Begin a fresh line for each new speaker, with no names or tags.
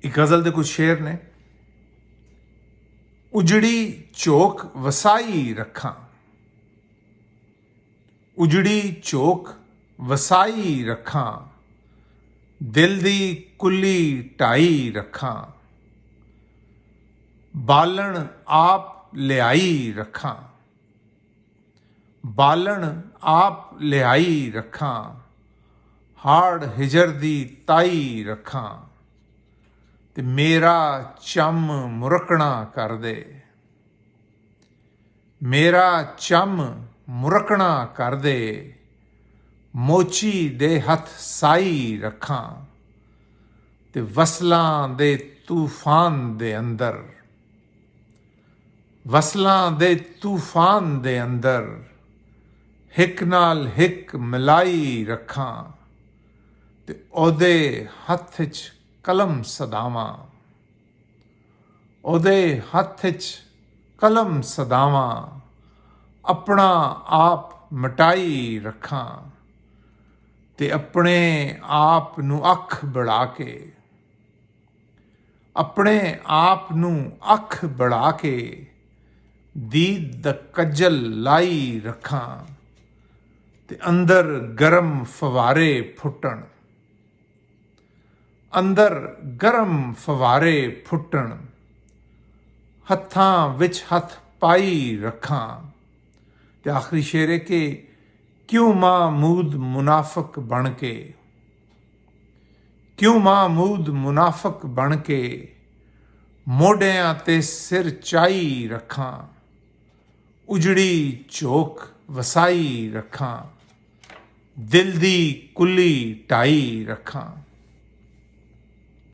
एक गज़ल दे कुछ शेर ने। उजड़ी चोक वसाई रखां, उजड़ी चोक वसाई रखां, दिल दी कुली ढाई रखां, बालन आप लियाई रखां, बालन आप लियाई रखां, हाड़ हिजर दी ताई रखां, ते मेरा चम मुरकना कर दे, मेरा चम मुरकना कर दे, मोची दे हथ साई रखां, ते वसलां दे तूफान दे अंदर, वसलां दे तूफान दे अंदर हिक नाल हिक मिलाई रखां, ते ओदे हथ च कलम सदावां, ओदे हथ च कलम सदावां, अपना आप मिटाई रखां, ते अपने आप नू अख बढ़ा के, अपने आप नू अख बढ़ा के दीद द कज्जल लाई रखां, ते अंदर गरम फवारे फुटण, अंदर गरम फवारे फुटण, हत्थां विच हथ पाई रखां। ते आखिरी शेर है कि क्यों मामूद मुनाफक बन के, क्यों मामूद मुनाफक बन के मोढ़ियां ते सिर चाई रखां, उजड़ी चोक वसाई रखां, दिल दी कुली ढाई रखां।